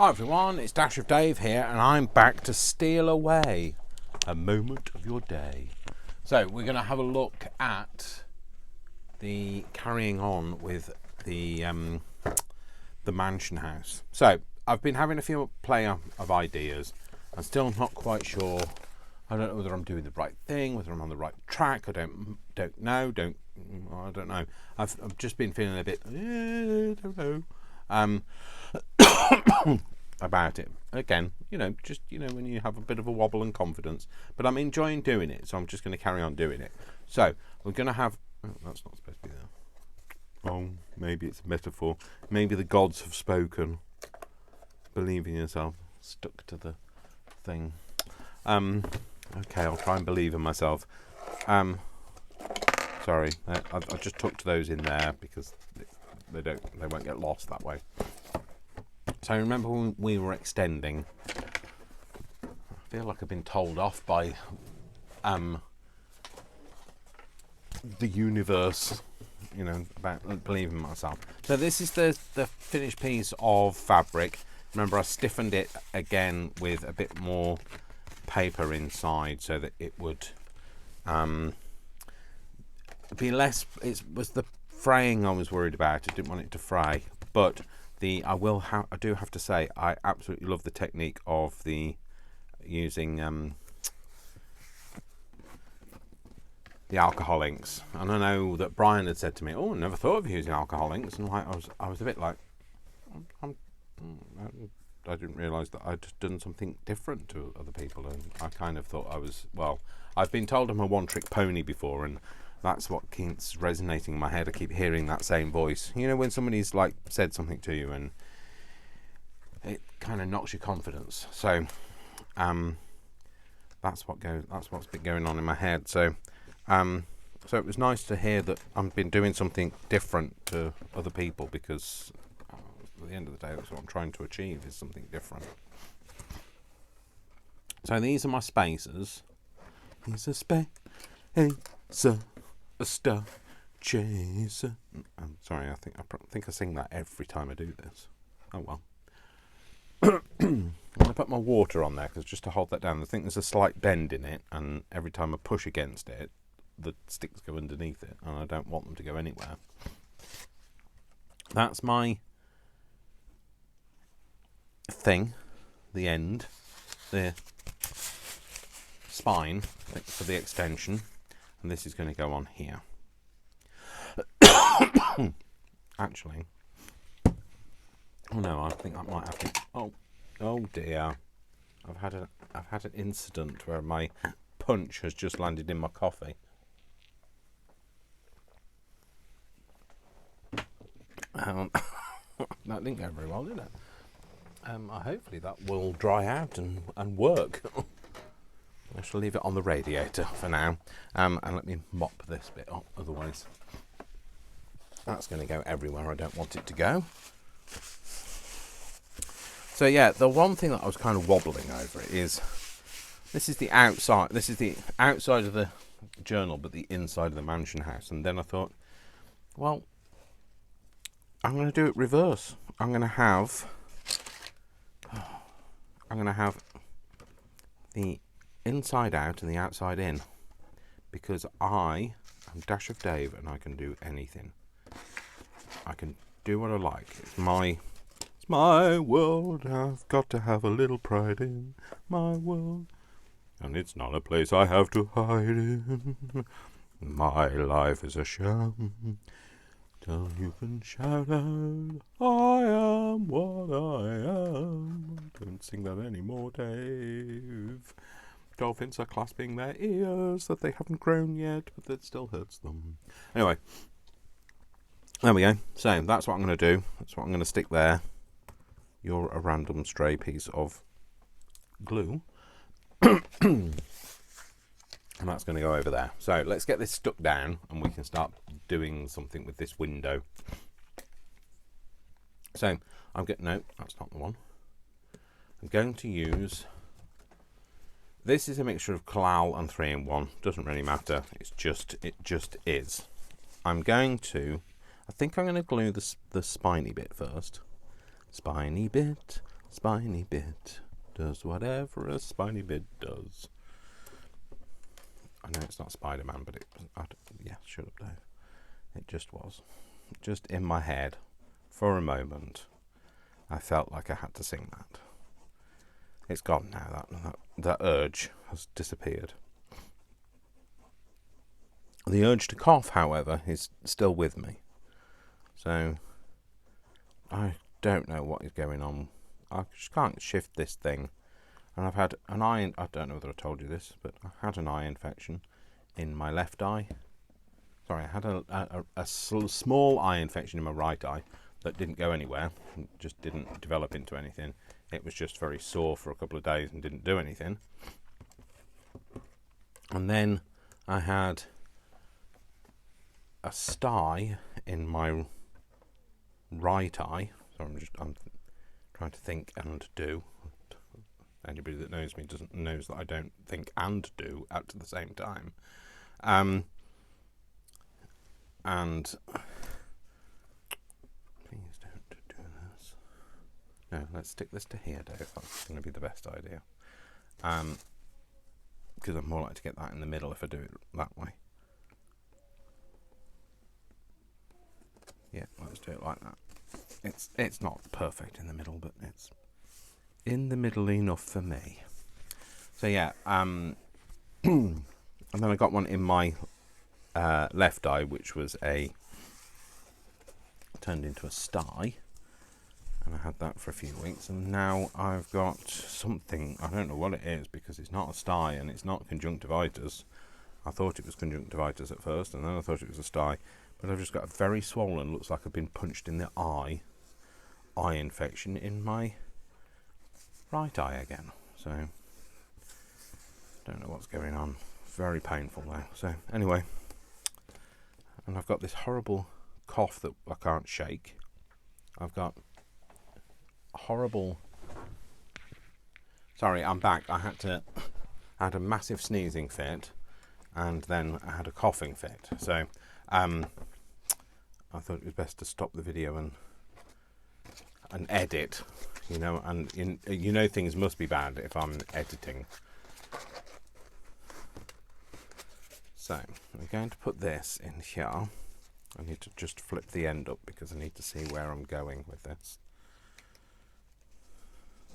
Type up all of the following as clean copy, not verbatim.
Hi everyone, it's Dash of Dave here, and I'm back to steal away a moment of your day. So we're going to have a look at the carrying on with the mansion house. So I've been having a few play of ideas. I'm still not quite sure. I don't know whether I'm doing the right thing, whether I'm on the right track. I don't know. I don't know. I've just been feeling a bit. I don't know. About it again, just when you have a bit of a wobble and confidence, but I'm enjoying doing it, so I'm just going to carry on doing it. So we're going to have that's not supposed to be there. Oh, maybe it's a metaphor. Maybe the gods have spoken. Believe in yourself. Stuck to the thing. Okay, I'll try and believe in myself. Sorry, I just tucked those in there because they won't get lost that way. So remember when we were extending, I feel like I've been told off by the universe, about believing in myself. So this is the finished piece of fabric. Remember, I stiffened it again with a bit more paper inside so that it would be less. It was the fraying I was worried about. I didn't want it to fray, but I do have to say I absolutely love the technique of the using the alcohol inks. And I know that Brian had said to me, "Oh, I never thought of using alcohol inks," and I was a bit like, I didn't realise that I'd done something different to other people, and I kind of thought I've been told I'm a one-trick pony before, and that's what keeps resonating in my head. I keep hearing that same voice. When somebody's like said something to you and it kind of knocks your confidence. So that's what's been going on in my head. So so it was nice to hear that I've been doing something different to other people, because at the end of the day, that's what I'm trying to achieve, is something different. So these are my spacers. These are spacer. A star chaser. I'm sorry, I think I sing that every time I do this. Oh well. I'm going to put my water on there, because just to hold that down, I think there's a slight bend in it, and every time I push against it, the sticks go underneath it, and I don't want them to go anywhere. That's my thing, the end, the spine for the extension. And this is going to go on here. Actually, oh no, I think that might have to. Oh dear, I've had an incident where my punch has just landed in my coffee. That didn't go very well, did it? Hopefully that will dry out and work. I shall leave it on the radiator for now, and let me mop this bit up, otherwise that's going to go everywhere I don't want it to go. So yeah, the one thing that I was kind of wobbling over is this is the outside of the journal, but the inside of the mansion house. And then I thought, well, I'm going to do it reverse. I'm going to have the inside out and the outside in, because I am Dash of Dave and I can do anything. I can do what I like. It's my world. I've got to have a little pride in my world, and it's not a place I have to hide in. My life is a sham till you can shout out, I am what I am. Don't sing that anymore, Dave. Dolphins are clasping their ears that they haven't grown yet, but that still hurts them. Anyway, there we go. So that's what I'm going to do. That's what I'm going to stick there. You're a random stray piece of glue. And that's going to go over there. So let's get this stuck down, and we can start doing something with this window. So no, that's not the one. I'm going to use. This is a mixture of Collal and 3-in-1. Doesn't really matter. It just is. I think I'm going to glue the spiny bit first. Spiny bit, Spiny bit does whatever a spiny bit does. I know it's not Spider-Man, but it was, yeah, shut up, Dave. It just was. Just in my head, for a moment, I felt like I had to sing that. It's gone now, that urge has disappeared. The urge to cough, however, is still with me. So, I don't know what is going on. I just can't shift this thing. And I've had an eye, I don't know whether I told you this, but I had an eye infection in my left eye. Sorry, I had a small eye infection in my right eye that didn't go anywhere. It just didn't develop into anything. It was just very sore for a couple of days and didn't do anything. And then I had a sty in my right eye. So I'm trying to think and do. Anybody that knows me knows that I don't think and do at the same time. And please don't do this. No, let's stick this to here, Dave. That's going to be the best idea. Because I'm more likely to get that in the middle if I do it that way. Yeah, let's do it like that. It's not perfect in the middle, but it's in the middle enough for me. So yeah, and then I got one in my left eye, which was turned into a sty, and I had that for a few weeks, and now I've got something, I don't know what it is, because it's not a sty and it's not conjunctivitis. I thought it was conjunctivitis at first, and then I thought it was a sty, but I've just got a very swollen, looks like I've been punched in the eye infection in my right eye again. So don't know what's going on. Very painful though. So anyway, and I've got this horrible cough that I can't shake. I've got horrible. Sorry, I'm back. I had a massive sneezing fit, and then I had a coughing fit. So I thought it was best to stop the video and edit, and things must be bad if I'm editing. So I'm going to put this in here. I need to just flip the end up because I need to see where I'm going with this.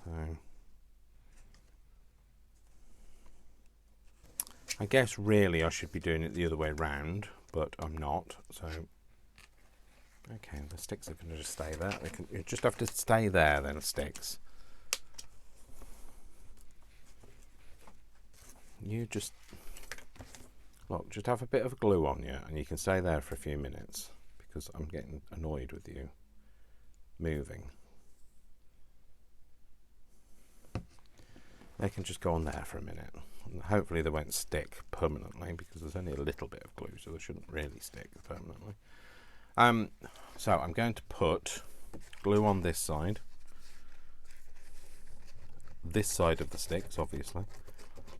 So I guess really I should be doing it the other way round, but I'm not. So okay, the sticks are going to just stay there. You just have to stay there then, sticks. You just look, just have a bit of glue on you and you can stay there for a few minutes because I'm getting annoyed with you moving. They can just go on there for a minute. And hopefully they won't stick permanently because there's only a little bit of glue, so they shouldn't really stick permanently. So I'm going to put glue on this side of the sticks, obviously,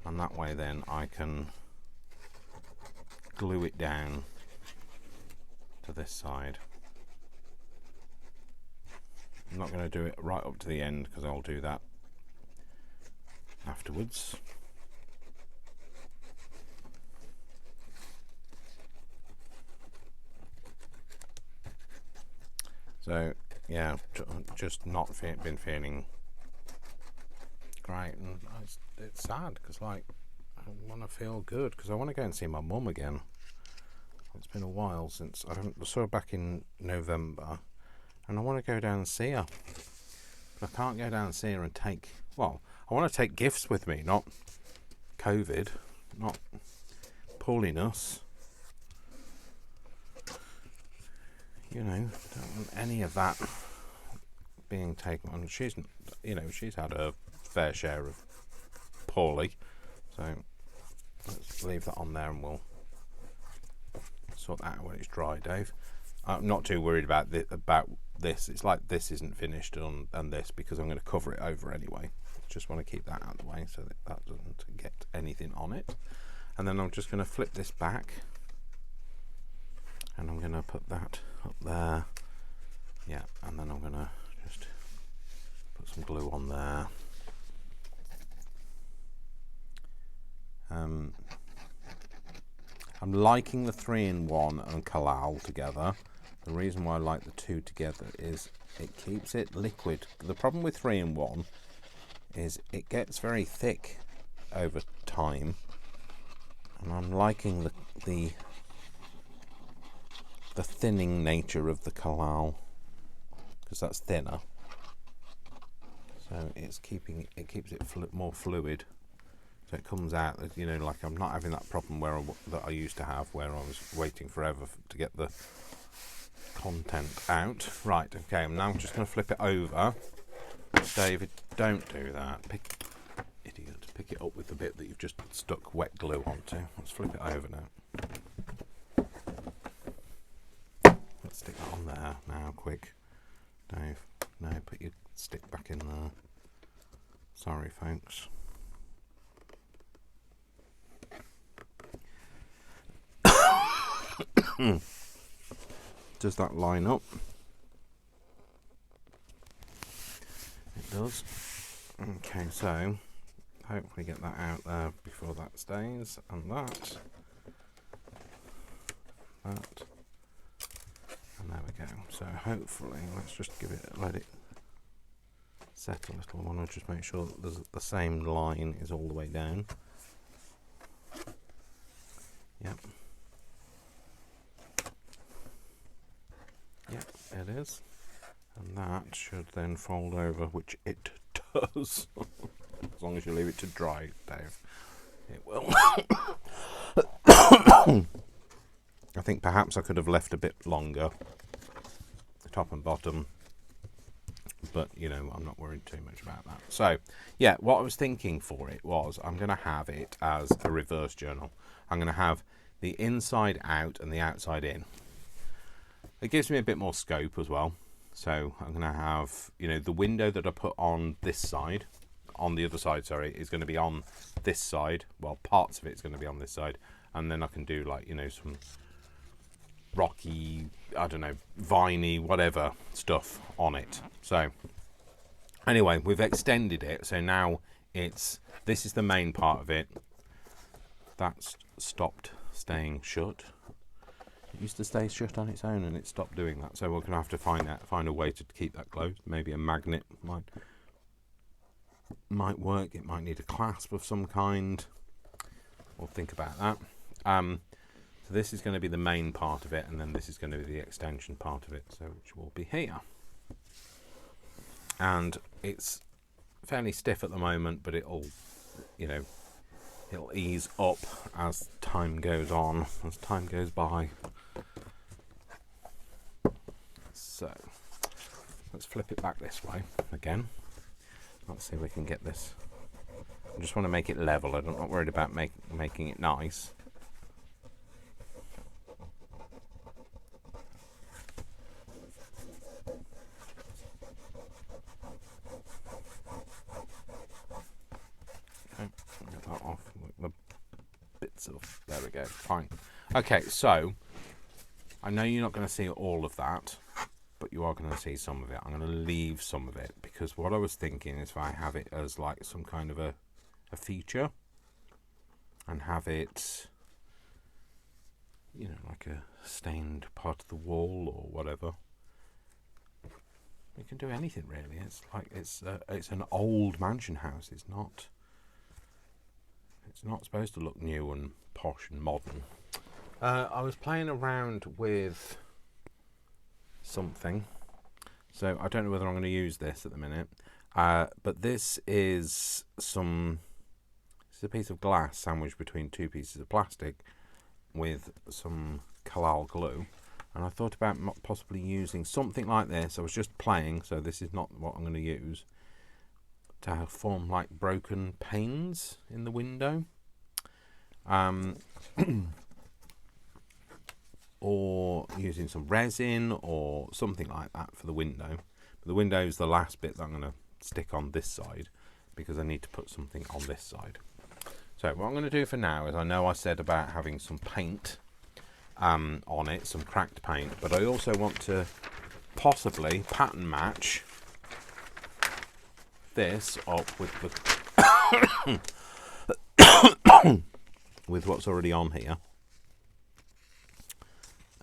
and that way then I can glue it down to this side. I'm not going to do it right up to the end because I'll do that afterwards. So yeah, just not been feeling great, and it's sad because I want to feel good because I want to go and see my mum again. It's been a while since I saw her back in November, and I want to go down and see her. But I can't go down and see her and I want to take gifts with me, not COVID, not pooliness. Don't want any of that being taken on. She's had a fair share of poorly, so let's leave that on there and we'll sort that out when it's dry, Dave. I'm not too worried about this. It's like this isn't finished and this because I'm going to cover it over anyway. Just want to keep that out of the way so that doesn't get anything on it. And then I'm just going to flip this back. And I'm going to put that up there. Yeah, and then I'm going to just put put some glue on there. I'm liking the 3-in-1 and Kalal together. The reason why I like the two together is it keeps it liquid. The problem with 3-in-1 is it gets very thick over time, and I'm liking the thinning nature of the Kalal, because that's thinner. So it keeps it more fluid. So it comes out, you know, like I'm not having that problem that I used to have, where I was waiting forever to get the content out. Right, okay, I'm now just going to flip it over. David, don't do that. Idiot. Pick it up with the bit that you've just stuck wet glue onto. Let's flip it over now. Let's stick that on there now, quick. Dave, no, put your stick back in there. Sorry, folks. Does that line up? It does. Okay, so hopefully get that out there before that stays, and that, and there we go. So hopefully, let's just let it set a little. I want to just make sure that the same line is all the way down. Yep. Yep, it is. And that should then fold over, which it does. As long as you leave it to dry, Dave. It will. I think perhaps I could have left a bit longer, the top and bottom. But, you know, I'm not worried too much about that. So, yeah, what I was thinking for it was I'm going to have it as a reverse journal. I'm going to have the inside out and the outside in. It gives me a bit more scope as well. So I'm going to have, you know, the window that I put on this side, on the other side, sorry, is going to be on this side. Well, parts of it is going to be on this side. And then I can do, like, you know, some rocky, I don't know, viney, whatever stuff on it. So anyway, we've extended it. So now this is the main part of it. That's stopped staying shut. It used to stay shut on its own, and it stopped doing that. So we're going to have to find a way to keep that closed. Maybe a magnet might work. It might need a clasp of some kind. We'll think about that. So this is going to be the main part of it, and then this is going to be the extension part of it, so which will be here. And it's fairly stiff at the moment, but it'll, you know, it'll ease up as time goes on, as time goes by. So let's flip it back this way again. Let's see if we can get this. I just want to make it level. I'm not worried about making it nice. Okay, get that off. The bits of, there we go. Fine. Okay, so I know you're not going to see all of that, but you are going to see some of it. I'm going to leave some of it, because what I was thinking is if I have it as like some kind of a feature, and have it, you know, like a stained part of the wall or whatever. We can do anything really. It's like it's an old mansion house. It's not supposed to look new and posh and modern. I was playing around with something, so I don't know whether I'm going to use this at the minute, but this is a piece of glass sandwiched between two pieces of plastic with some Kalal glue, and I thought about possibly using something like this. I was just playing, so this is not what I'm going to use, to form like broken panes in the window, or using some resin or something like that for the window. But the window is the last bit that I'm going to stick on this side, because I need to put something on this side. So what I'm going to do for now is, I know I said about having some paint on it, some cracked paint, but I also want to possibly pattern match this up with the with what's already on here.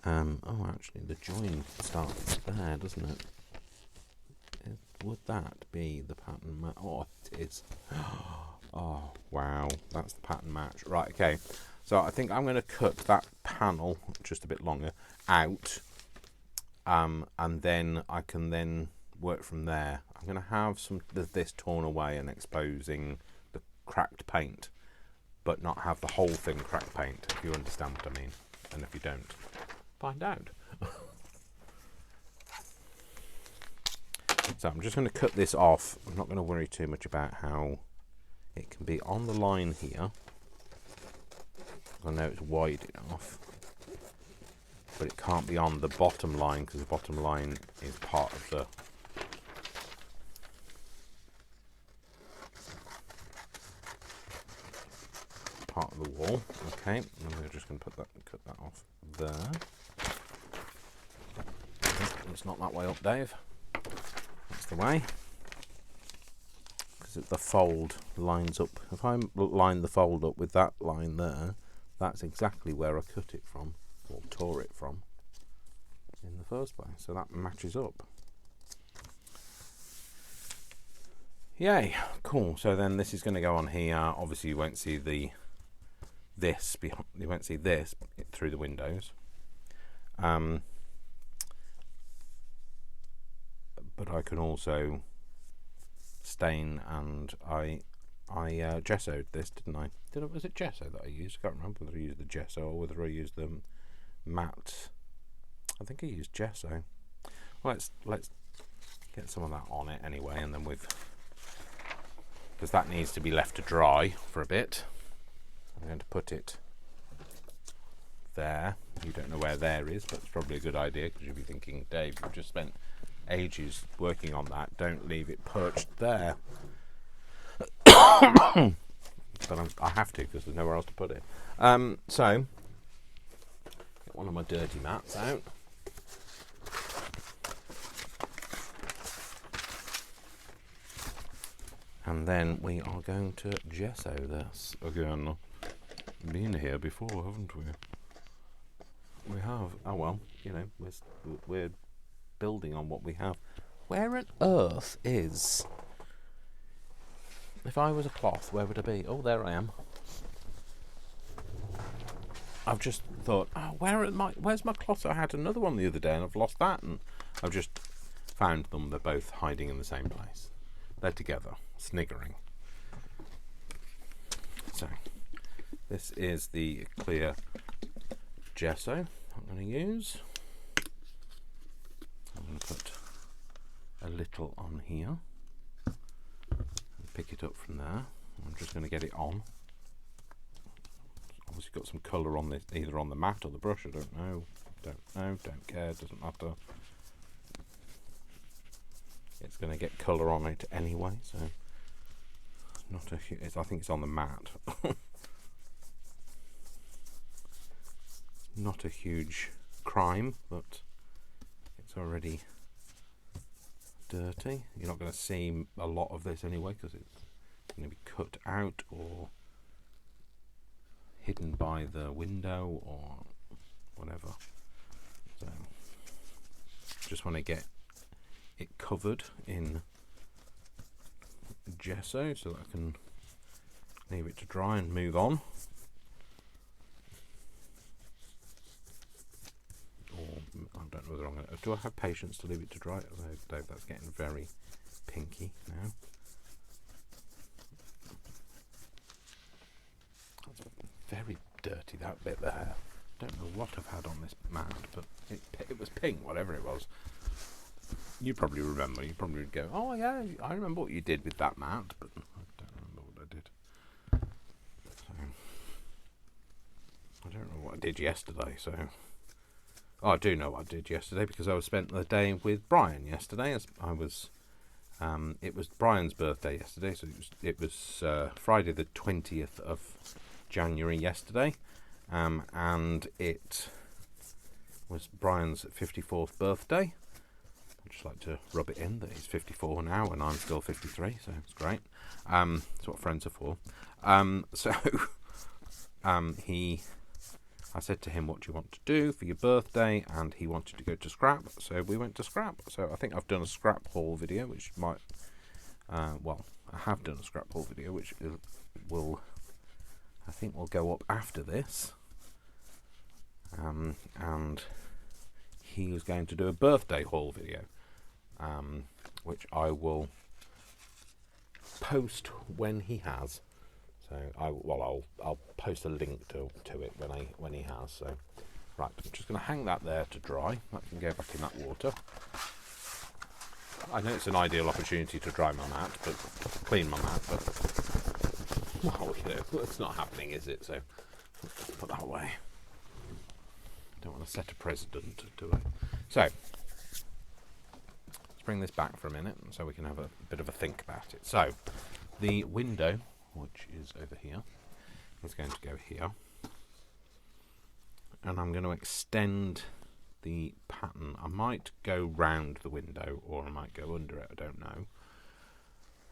Oh, actually, the join starts there, doesn't it? Would that be the pattern match? Oh, it is. Oh, wow. That's the pattern match. Right, okay. So I think I'm going to cut that panel just a bit longer out. And then I can then work from there. I'm going to have some of this torn away and exposing the cracked paint, but not have the whole thing cracked paint, if you understand what I mean. And if you don't, find out. So I'm just going to cut this off. I'm not going to worry too much about how it can be on the line here. I know it's wide enough, but it can't be on the bottom line because the bottom line is part of the wall. Okay, and we're just going to cut that off there. It's not that way up, Dave. That's the way. Because the fold lines up. If I line the fold up with that line there, that's exactly where I cut it from, or tore it from, in the first place. So that matches up. Yay, cool. So then this is going to go on here. Obviously you won't see this through the windows. But I can also stain, and I gessoed this, didn't I? Was it gesso that I used? I can't remember whether I used the gesso or whether I used the matte. I think I used gesso. Well, let's get some of that on it anyway, and then because that needs to be left to dry for a bit. I'm going to put it there. You don't know where there is, but it's probably a good idea because you'll be thinking, Dave, you've just spent ages working on that. Don't leave it perched there. But I have to because there's nowhere else to put it. So, get one of my dirty mats out. And then we are going to gesso this again. Been here before, haven't we? We have. Oh well, you know, we're building on what we have. Where on earth is... If I was a cloth, where would I be? Oh, there I am. I've just thought, oh, where's my cloth? I had another one the other day and I've lost that, and I've just found them. They're both hiding in the same place. They're together, sniggering. So, this is the clear gesso I'm going to use. I'm going to put a little on here and pick it up from there. I'm just going to get it on. Obviously got some colour on this, either on the mat or the brush, I don't know, don't care, doesn't matter. It's going to get colour on it anyway, so not a I think it's on the mat. Not a huge crime, but it's already dirty. You're not going to see a lot of this anyway because it's going to be cut out or hidden by the window or whatever. So just want to get it covered in gesso so that I can leave it to dry and move on. Or I don't know whether I'm going to... Do I have patience to leave it to dry? No, that's getting very pinky now. That's very dirty, that bit there. Don't know what I've had on this mat, but it was pink, whatever it was. You probably remember. You probably would go, oh yeah, I remember what you did with that mat, but I don't remember what I did. So, I don't know what I did yesterday, so... Oh, I do know what I did yesterday because I spent the day with Brian yesterday. As I was, it was Brian's birthday yesterday, so it was Friday the 20th of January yesterday, and it was Brian's 54th birthday. I'd just like to rub it in that he's 54 now and I'm still 53, so it's great. That's what friends are for. I said to him, what do you want to do for your birthday? And he wanted to go to Scrap, so we went to Scrap. So I think I've done a Scrap haul video, which might, I have done a Scrap haul video, which will go up after this. And he was going to do a birthday haul video, which I will post when he has. So I'll post a link to it when he has. So right, I'm just going to hang that there to dry. That can go back in that water. I know it's an ideal opportunity to dry my mat, but clean my mat, but well, it's not happening, is it? So put that away. Don't want to set a precedent, do I? So let's bring this back for a minute so we can have a bit of a think about it. So the window, which is over here, is going to go here, and I'm going to extend the pattern. I might go round the window or I might go under it, I don't know.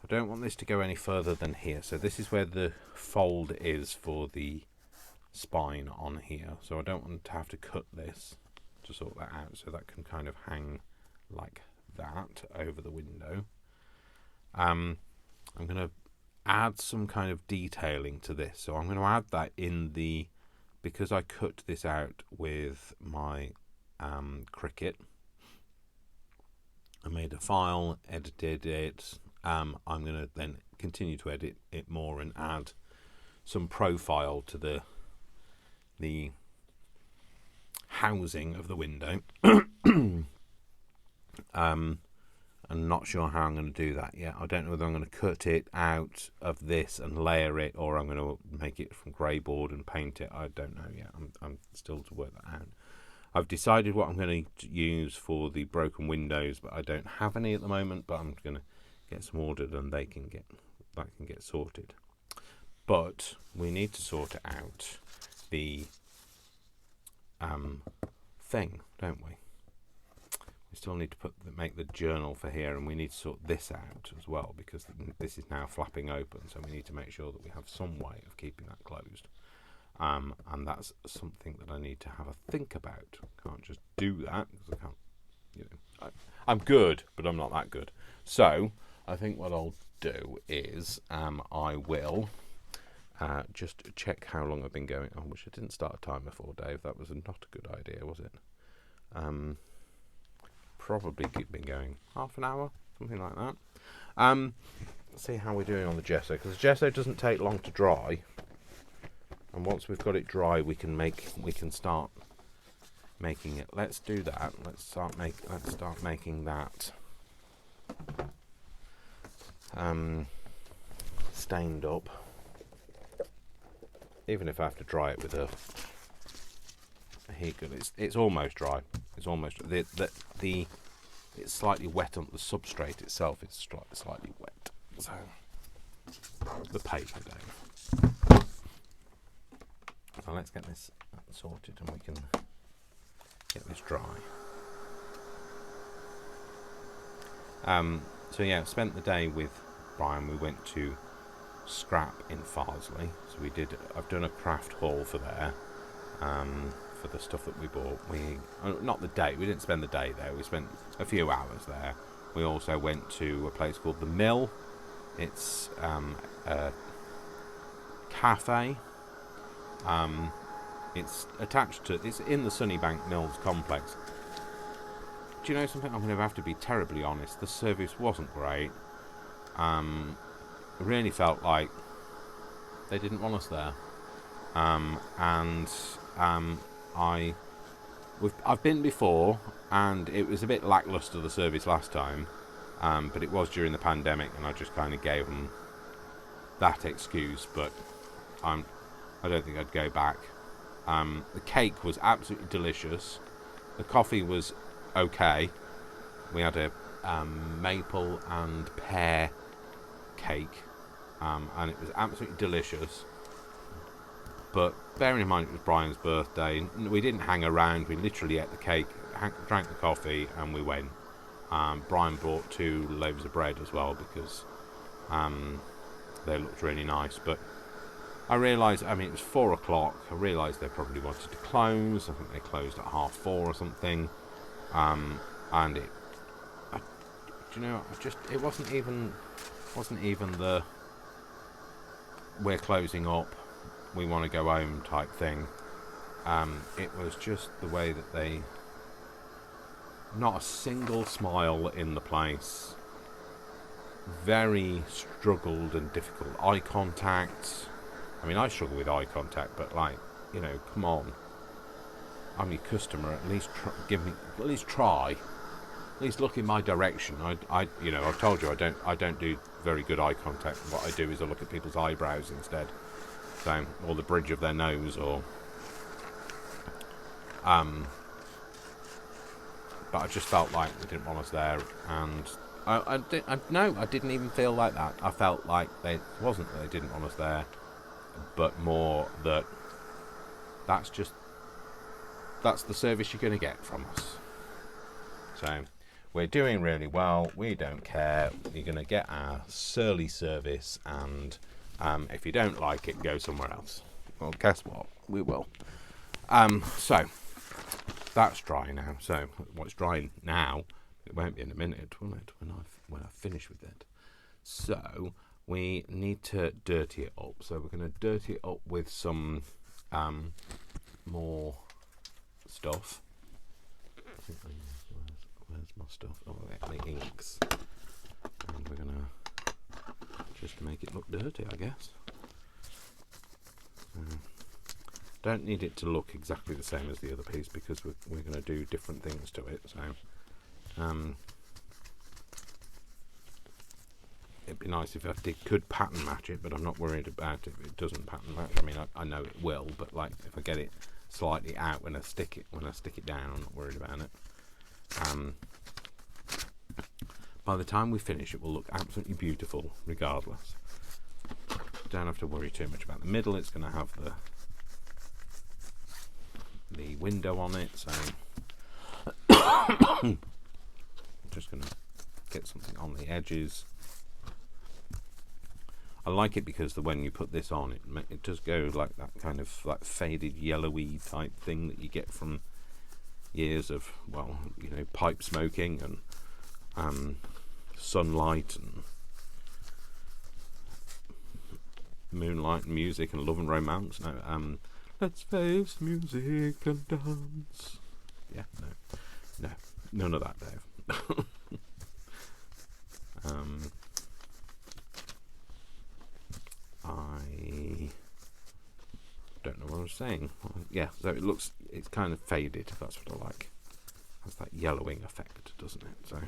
I don't want this to go any further than here, so this is where the fold is for the spine on here, so I don't want to have to cut this to sort that out, so that can kind of hang like that over the window. I'm going to add some kind of detailing to this, so I'm going to add that in the, because I cut this out with my Cricut. I made a file, edited it. I'm going to then continue to edit it more and add some profile to the housing of the window. I'm not sure how I'm going to do that yet. I don't know whether I'm going to cut it out of this and layer it, or I'm going to make it from grey board and paint it. I don't know yet. I'm still to work that out. I've decided what I'm going to use for the broken windows, but I don't have any at the moment. But I'm going to get some ordered, and that can get sorted. But we need to sort out the thing, don't we? We still need to make the journal for here, and we need to sort this out as well, because this is now flapping open, so we need to make sure that we have some way of keeping that closed. And that's something that I need to have a think about. Can't just do that, because I can't, I'm good, but I'm not that good. So I think what I'll do is I will just check how long I've been going. I wish I didn't start a timer for, Dave. That was not a good idea, was it? Probably been going half an hour, something like that. Let's see how we're doing on the gesso, because the gesso doesn't take long to dry, and once we've got it dry, we can start making it. Let's do that. Let's start making that stained up. Even if I have to dry it with a heat gun, it's almost dry. It's almost it's slightly wet on the substrate itself. It's slightly wet. So the paper, Dave. So let's get this sorted, and we can get this dry. So yeah, I spent the day with Brian. We went to Scrap in Farsley. So I've done a craft haul for there. For the stuff that we bought. We didn't spend the day there, we spent a few hours there. We also went to a place called The Mill. It's a cafe. It's in the Sunnybank Mills complex. Do you know something? I'm going to have to be terribly honest. The service wasn't great. It really felt like they didn't want us there. I've been before, and it was a bit lackluster, the service last time, but it was during the pandemic, and I just kind of gave them that excuse. But I don't think I'd go back. The cake was absolutely delicious. The coffee was okay. We had a maple and pear cake, and it was absolutely delicious. But bearing in mind it was Brian's birthday, we didn't hang around. We literally ate the cake, drank the coffee, and we went. Brian brought 2 loaves of bread as well because they looked really nice. But I realised, I mean, it was 4 o'clock. I realised they probably wanted to close. I think they closed at 4:30 or something. And it, do you know, it wasn't even the we're closing up, we want to go home type thing. It was just the way that they, not a single smile in the place. Very struggled and difficult. Eye contact. I mean, I struggle with eye contact, but like, you know, come on. I'm your customer. At least try. At least look in my direction. You know, I've told you I don't do very good eye contact. What I do is I look at people's eyebrows instead, so, or the bridge of their nose, or but I just felt like they didn't want us there, and I didn't even feel like that. I felt like wasn't that they didn't want us there, but more that that's the service you're going to get from us. So we're doing really well. We don't care. You're going to get our surly service, and if you don't like it, go somewhere else. Well, guess what? We will. So that's dry now. So what's dry now? It won't be in a minute, will it? When I finish with it. So we need to dirty it up. So we're going to dirty it up with some more stuff. Where's my stuff? Oh, the inks. And we're gonna just make it look dirty, I guess. Don't need it to look exactly the same as the other piece because we're going to do different things to it. So it'd be nice if I could pattern match it, but I'm not worried about it if it doesn't pattern match. I mean, I know it will, but like if I get it slightly out when I stick it down, I'm not worried about it. By the time we finish, it will look absolutely beautiful regardless. Don't have to worry too much about the middle. It's going to have the window on it, so I'm just going to get something on the edges. I like it because when you put this on, it does go like that kind of like faded yellowy type thing that you get from years of, well, you know, pipe smoking and sunlight and moonlight and music and love and romance. No, let's face music and dance. Yeah, no, none of that, Dave. I don't know what I was saying. Yeah, so it's kind of faded. That's what I like. Has that yellowing effect, doesn't it? So,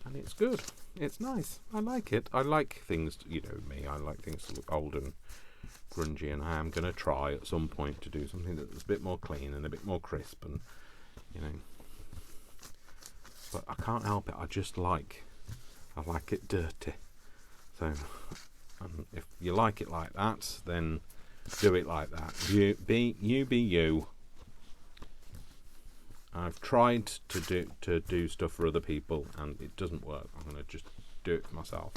and it's good. It's nice. I like it. I like things. You know me. I like things to look old and grungy, and I am going to try at some point to do something that's a bit more clean and a bit more crisp, and you know. But I can't help it. I like it dirty. So, if you like it like that, then do it like that. You be you. I've tried to do stuff for other people and it doesn't work. I'm going to just do it for myself.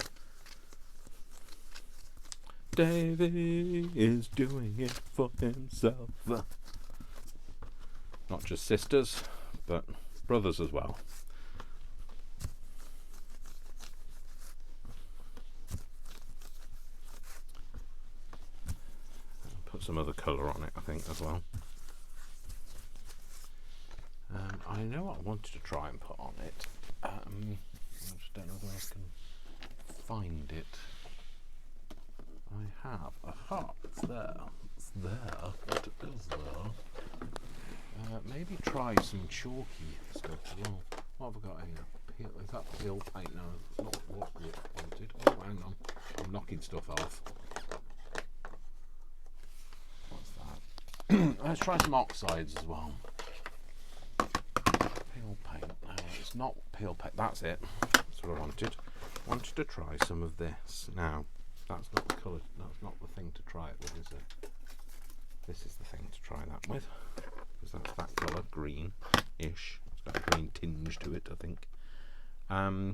Davey is doing it for himself. Not just sisters, but brothers as well. Put some other colour on it, I think, as well. I know what I wanted to try and put on it. I just don't know where I can find it. I have. Aha! It's there. It's there. What is there? Maybe try some chalky stuff as well. What have I got here? Is that peel paint? No, it's not what I wanted. Oh, hang on. I'm knocking stuff off. What's that? Let's try some oxides as well. Peel paint. No, it's not peel paint. That's it. That's what I wanted. I wanted to try some of this. Now, that's not the colour. That's not the thing to try it with, is it? This is the thing to try that with. Because that's that colour, green. greenish. It's got a green tinge to it, I think. I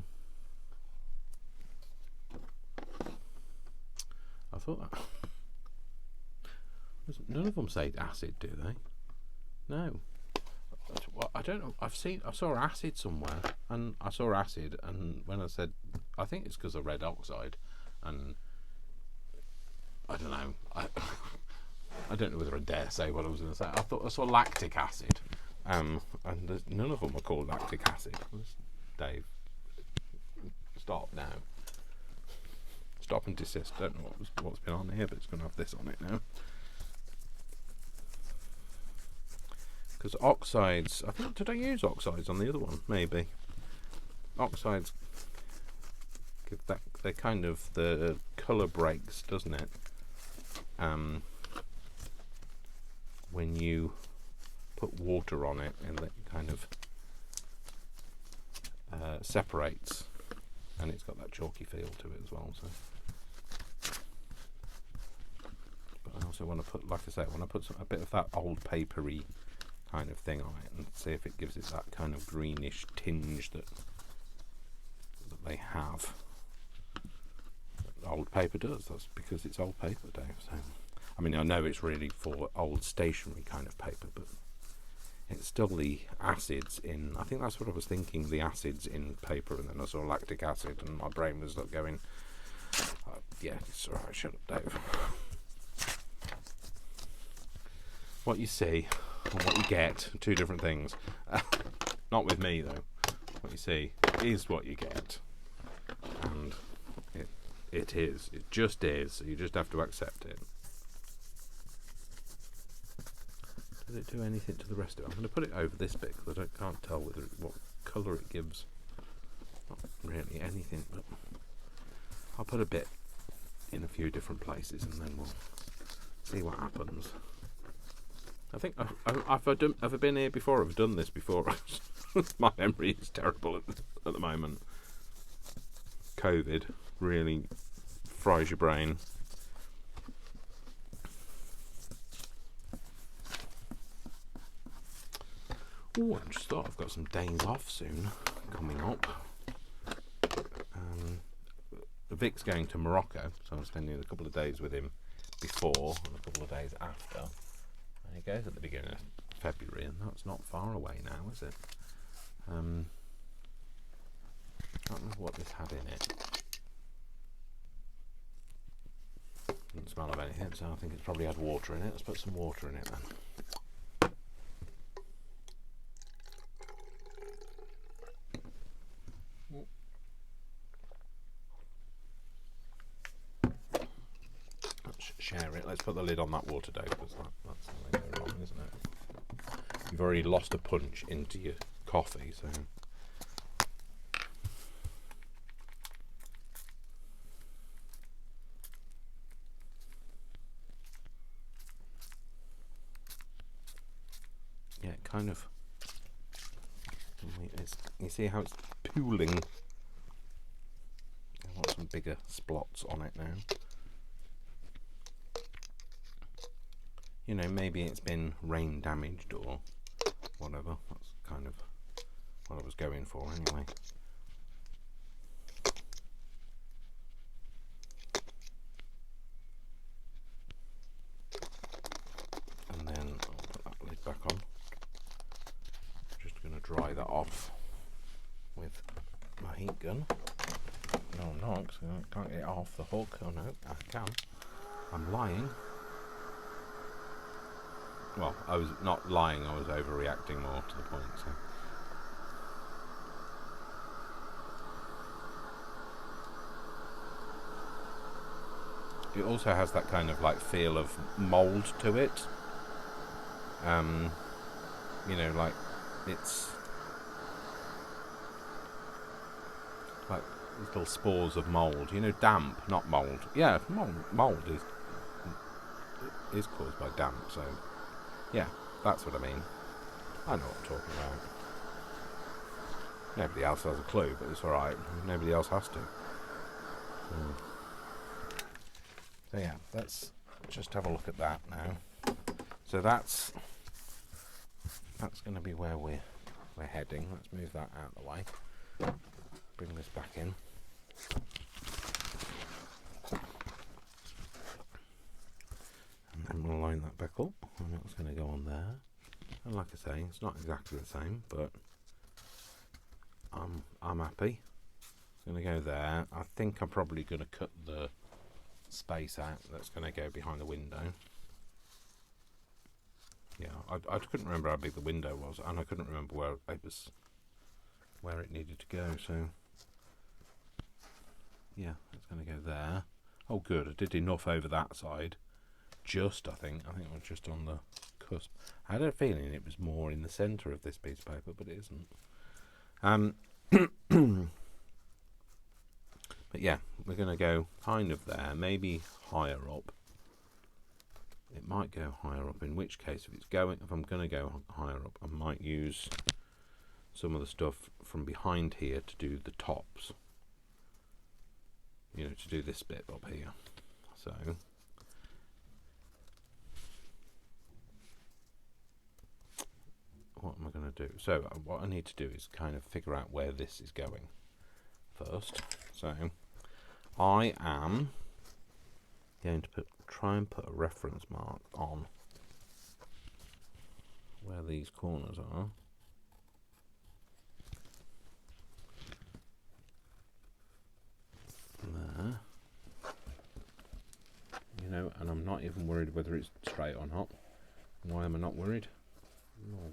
thought that. None of them say acid, do they? No. Well, I don't know. I saw acid somewhere, and I saw acid, and when I said, I think it's because of red oxide, and I don't know. I don't know whether I dare say what I was going to say. I thought I saw lactic acid, and none of them are called lactic acid. Dave, stop now. Stop and desist. Don't know what's been on here, but it's going to have this on it now. Because oxides, I think, did I use oxides on the other one? Maybe. Oxides give that, they kind of, the colour breaks, doesn't it? When you put water on it, and it kind of separates, and it's got that chalky feel to it as well. So, but I also want to put, like I say, I want to put a bit of that old papery kind of thing on it and see if it gives it that kind of greenish tinge that they have. Old paper does. That's because it's old paper, Dave. So, I mean, I know it's really for old stationery kind of paper, but it's still the acids in. I think that's what I was thinking. The acids in paper, and then I saw lactic acid, and my brain was like going, "Yeah, it's all right. Shut up, Dave." What you see and what you get, two different things. Not with me though. What you see is what you get, and it is. It just is. So you just have to accept it. Does it do anything to the rest of it? I'm going to put it over this bit because I can't tell what colour it gives. Not really anything, but I'll put a bit in a few different places and then we'll see what happens. I think I've ever been here before. I've done this before. My memory is terrible at the moment. COVID really fries your brain. Oh, I just thought I've got some days off soon coming up. Vic's going to Morocco, so I'm spending a couple of days with him before and a couple of days after. And he goes at the beginning of February, and that's not far away now, is it? I don't know what this had in it. Doesn't smell of anything, so I think it's probably had water in it. Let's put some water in it then. Let's share it. Let's put the lid on that water, Dave, because that's how they go wrong, isn't it? You've already lost a punch into your coffee, so. Yeah, it kind of. You see how it's pooling? I want some bigger splots on it now. You know, maybe it's been rain damaged or whatever. That's kind of what I was going for anyway. And then I'll put that lid back on. Just going to dry that off with my heat gun. No, I'm not, because I can't get it off the hook. Oh no, I can. I'm lying. Well, I was not lying, I was overreacting more to the point. So. It also has that kind of like feel of mould to it. You know, like it's like little spores of mould. You know, damp, not mould. Yeah, mould is caused by damp. So. Yeah, that's what I mean. I know what I'm talking about. Nobody else has a clue, but it's alright. Nobody else has to. So yeah, let's just have a look at that now. So that's going to be where we're we're heading. Let's move that out of the way. Bring this back in. And then we'll line that back up, and that's going to go on there. And like I say, it's not exactly the same, but I'm happy. It's going to go there. I think I'm probably going to cut the space out that's going to go behind the window. Yeah, I couldn't remember how big the window was, and I couldn't remember where it needed to go. So yeah, it's going to go there. Oh, good. I did enough over that side. I think it was just on the cusp. I had a feeling it was more in the centre of this piece of paper, but it isn't. But yeah, we're going to go kind of there, maybe higher up. It might go higher up, in which case if I'm going to go higher up, I might use some of the stuff from behind here to do the tops. You know, to do this bit up here. So what am I going to do? So what I need to do is kind of figure out where this is going first. So I am going to try and put a reference mark on where these corners are. There. You know, and I'm not even worried whether it's straight or not. Why am I not worried? Well,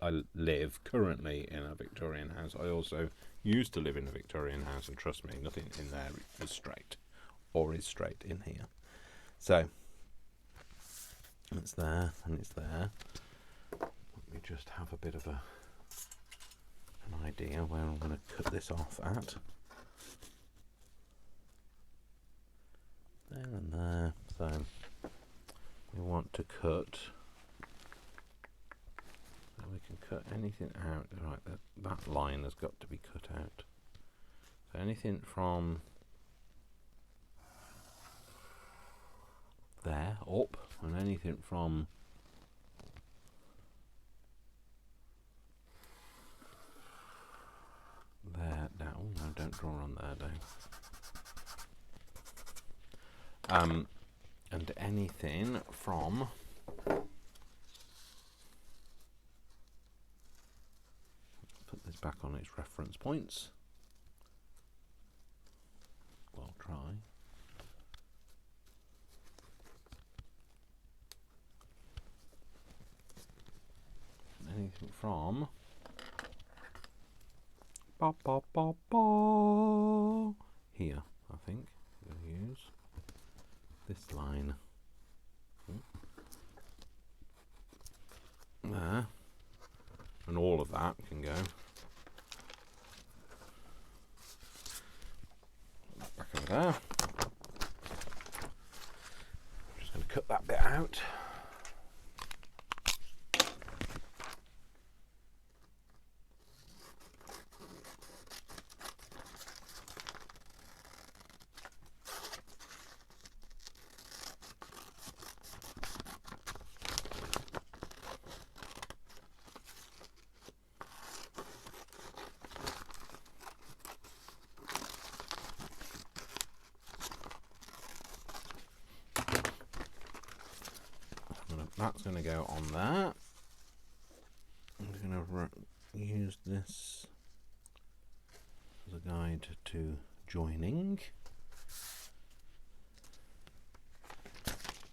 I live currently in a Victorian house. I also used to live in a Victorian house, and trust me, nothing in there is straight, or is straight in here. So it's there and it's there. Let me just have a bit of an idea where I'm going to cut this off at. There and there. So we want to cut. So we can cut anything out. Right, that line has got to be cut out. So anything from there up, and anything from there down. Oh, no, don't draw on there, don't. And anything from put this back on its reference points. Well, try. Anything from here, I think we'll use this line there, and all of that can go back over there. I'm just going to cut that bit out. That's going to go on there. I'm going to use this as a guide to joining.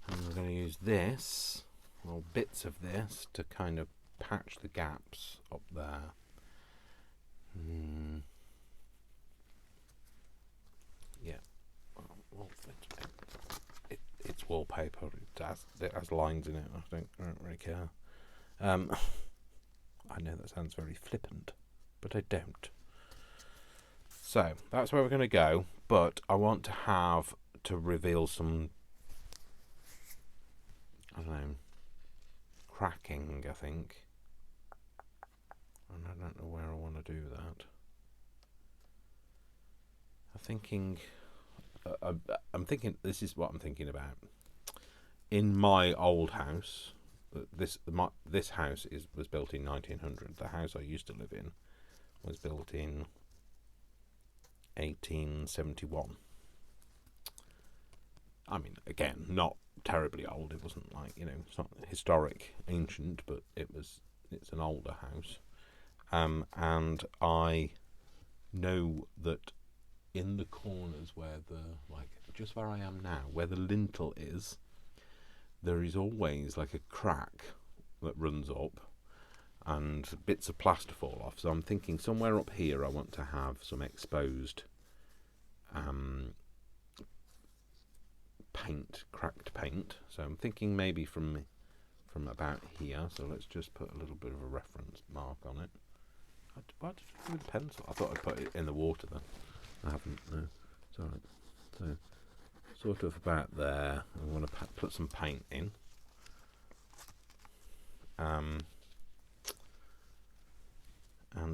And we're going to use this, or bits of this, to kind of patch the gaps up there. Yeah. Well, it's wallpaper. It has lines in it. I don't really care. I know that sounds very flippant, but I don't. So that's where we're going to go. But I want to reveal some, I don't know, cracking. I think, and I don't know where I want to do that. I'm thinking. This is what I'm thinking about. In my old house, this house was built in 1900. The house I used to live in was built in 1871. I mean, again, not terribly old. It wasn't like, it's not historic, ancient, but it's an older house. And I know that in the corners where just where I am now, where the lintel is, there is always like a crack that runs up and bits of plaster fall off. So I'm thinking somewhere up here I want to have some exposed paint, cracked paint. So I'm thinking maybe from about here. So let's just put a little bit of a reference mark on it. Why did I do with a pencil? I thought I'd put it in the water then. I haven't, no. It's alright. So, sort of about there. I want to put some paint in. And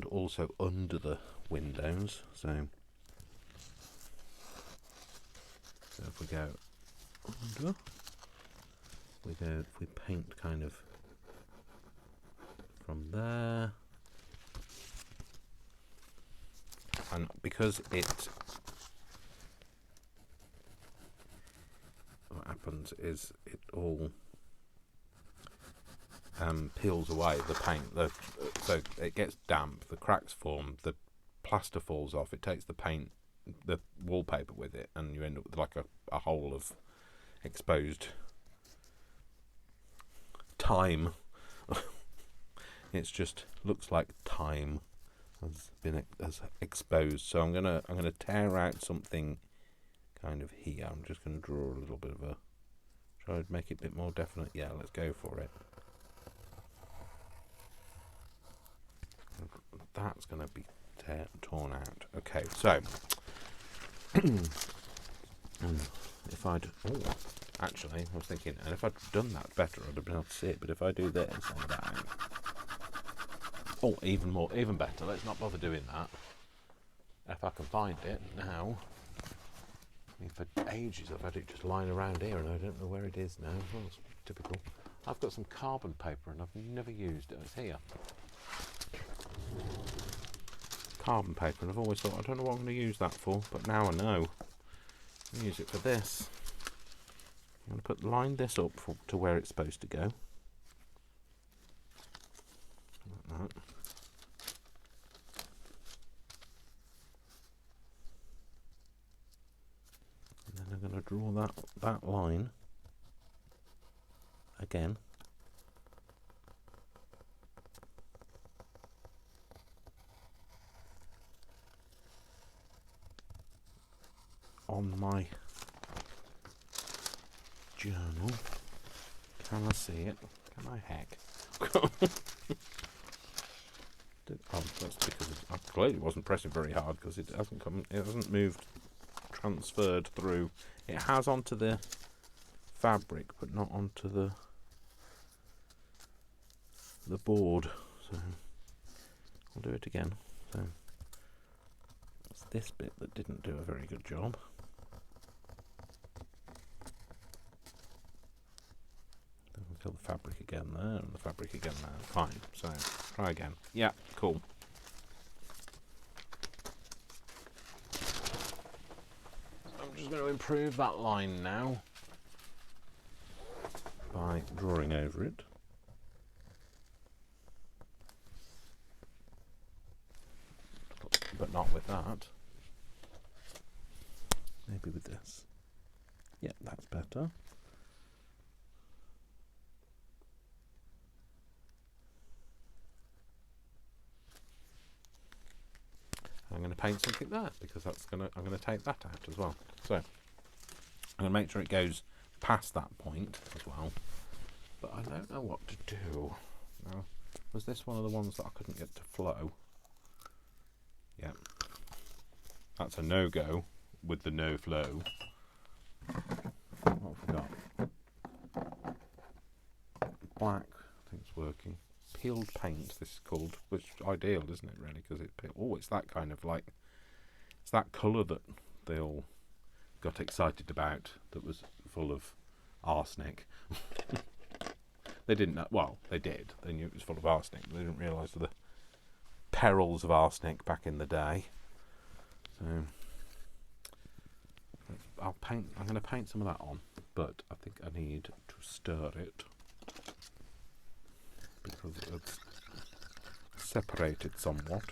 also under the windows. So if we go under, we paint kind of from there. And because what happens is it all peels away, the paint, so it gets damp, the cracks form, the plaster falls off, it takes the paint, the wallpaper with it, and you end up with like a hole of exposed time. It's just looks like time has exposed. So I'm gonna tear out something kind of here. I'm just gonna draw a little bit of a, try to make it a bit more definite. Yeah, let's go for it. That's gonna be torn out. Okay, so if I'd actually I was thinking, and if I'd done that better I'd have been able to see it, but if I do this on that, even better. Let's not bother doing that. If I can find it now. I mean, for ages I've had it just lying around here and I don't know where it is now. Well, it's typical. I've got some carbon paper and I've never used it. It's here. Carbon paper, and I've always thought, I don't know what I'm going to use that for, but now I know. I'll use it for this. I'm going to line this up to where it's supposed to go. Like that. And then I'm going to draw that line again. On my journal. Can I see it? Can I heck? That's because I clearly wasn't pressing very hard, because it hasn't moved, transferred through. It has onto the fabric, but not onto the board. So I'll do it again. So it's this bit that didn't do a very good job. Kill the fabric again there, and the fabric again there. Fine. So try again. Yeah, cool. I'm just going to improve that line now by drawing over it. But not with that. Maybe with this. Yeah, that's better. I'm going to paint something there, because I'm going to take that out as well. So I'm going to make sure it goes past that point as well. But I don't know what to do. Now, was this one of the ones that I couldn't get to flow? Yeah. That's a no-go with the no flow. What have we got? Black, I think it's working. Peeled paint, this is called, which is ideal, isn't it, really? Because it's that kind of like, it's that colour that they all got excited about, that was full of arsenic. They didn't know. Well, they did. They knew it was full of arsenic. They didn't realise the perils of arsenic back in the day. So I'll paint. I'm going to paint some of that on, but I think I need to stir it because it's separated somewhat.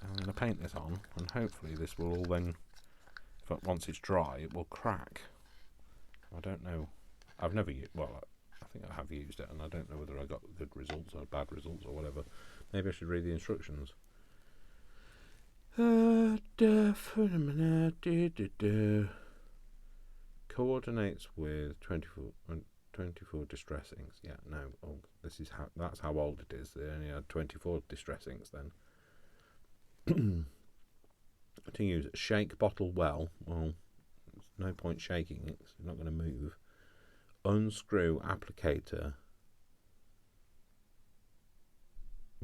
I'm going to paint this on, and hopefully this will all then, once it's dry, it will crack. I don't know. I've never used. Well, I think I have used it, and I don't know whether I got good results or bad results or whatever. Maybe I should read the instructions. Coordinates with 24 distress inks. Yeah, no. Oh, this is how. That's how old it is. They only had 24 distress inks then. To use shake bottle well. Well, there's no point shaking it. It's not going to move. Unscrew applicator.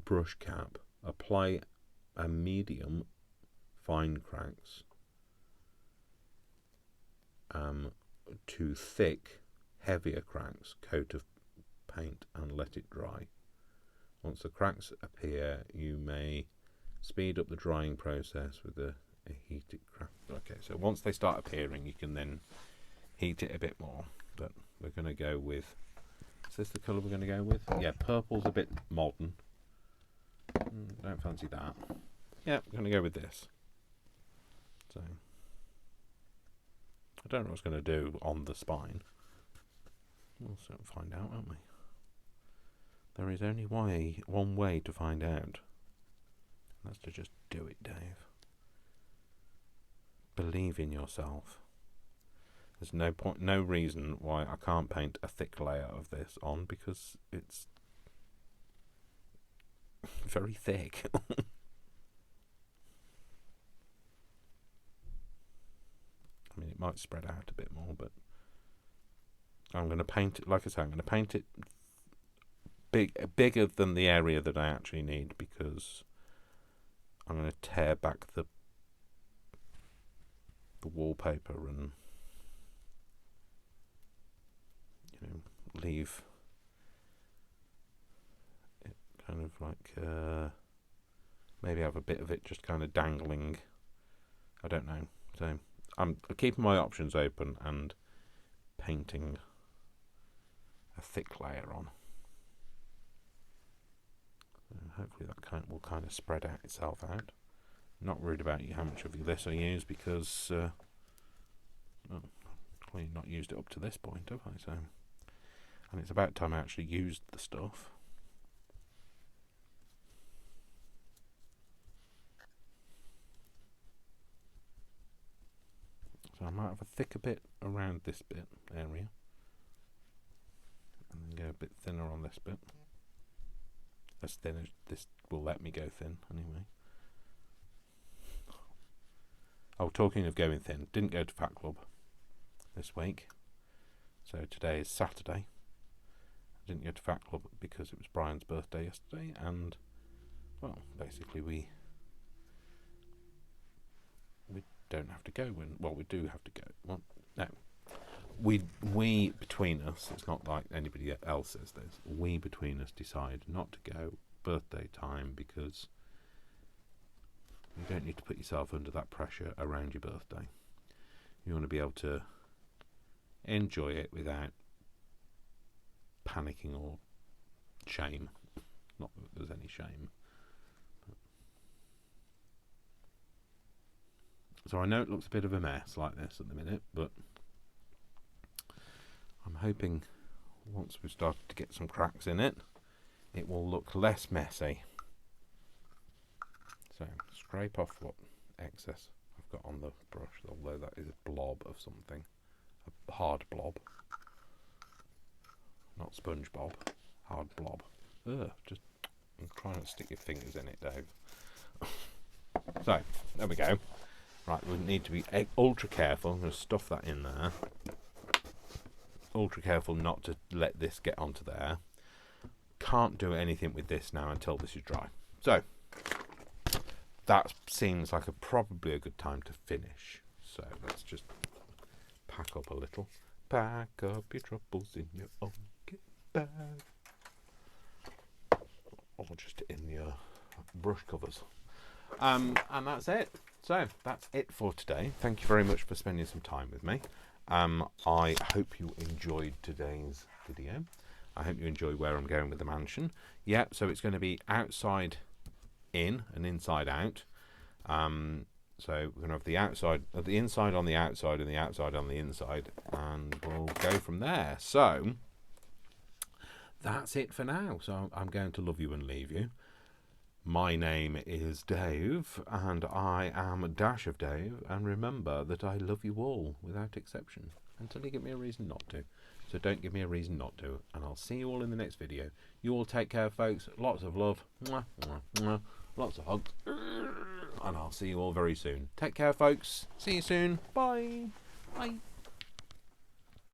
Brush cap. Apply a medium fine cracks to thick, heavier cracks. Coat of paint and let it dry. Once the cracks appear, you may speed up the drying process with a heated crack. Okay, so once they start appearing, you can then heat it a bit more. But we're going to go with. Is this the colour we're going to go with? Yeah, purple's a bit modern. Don't fancy that. Yeah, I'm going to go with this. So I don't know what it's going to do on the spine. We'll soon find out, won't we? There is only one way to find out. That's to just do it, Dave. Believe in yourself. There's no point, no reason why I can't paint a thick layer of this on, because it's very thick. I mean, it might spread out a bit more, but I'm going to paint it, like I say, I'm going to paint it bigger than the area that I actually need, because I'm going to tear back the wallpaper and, you know, leave it kind of like maybe have a bit of it just kind of dangling. I don't know. So I'm keeping my options open and painting a thick layer on. Hopefully that will kind of spread out itself out. I'm not worried about how much of this I use, because well, I've clearly not used it up to this point, have I? So, and it's about time I actually used the stuff. So I might have a thicker bit around this bit area, and then go a bit thinner on this bit. As thin as this will let me go thin, anyway. Oh, talking of going thin, didn't go to Fat Club this week. So today is Saturday. I didn't go to Fat Club because it was Brian's birthday yesterday, and, well, basically we don't have to go when, well, we do have to go. Well, no. We between us, it's not like anybody else says this, we between us decide not to go birthday time, because you don't need to put yourself under that pressure around your birthday. You want to be able to enjoy it without panicking or shame. Not that there's any shame. So I know it looks a bit of a mess like this at the minute, but I'm hoping once we've started to get some cracks in it, it will look less messy. So scrape off what excess I've got on the brush, although that is a blob of something, a hard blob, not SpongeBob, hard blob. Ugh, just try not to stick your fingers in it, Dave. So there we go. Right, we need to be ultra careful. I'm going to stuff that in there. Ultra careful not to let this get onto there. Can't do anything with this now until this is dry. So that seems like probably a good time to finish. So let's just pack up a little. Pack up your troubles in your own kit bag. Or just in your brush covers. And that's it. So that's it for today. Thank you very much for spending some time with me. I hope you enjoyed today's video. I hope you enjoy where I'm going with the mansion. Yep, so it's going to be outside in and inside out. So we're going to have the outside, the inside on the outside and the outside on the inside, and we'll go from there. So that's it for now. So I'm going to love you and leave you. My name is Dave, and I am a dash of Dave, and remember that I love you all without exception until you give me a reason not to. So don't give me a reason not to, and I'll see you all in the next video. You all take care, folks. Lots of love. Mwah, mwah, mwah. Lots of hugs. And I'll see you all very soon. Take care, folks. See you soon. Bye. Bye.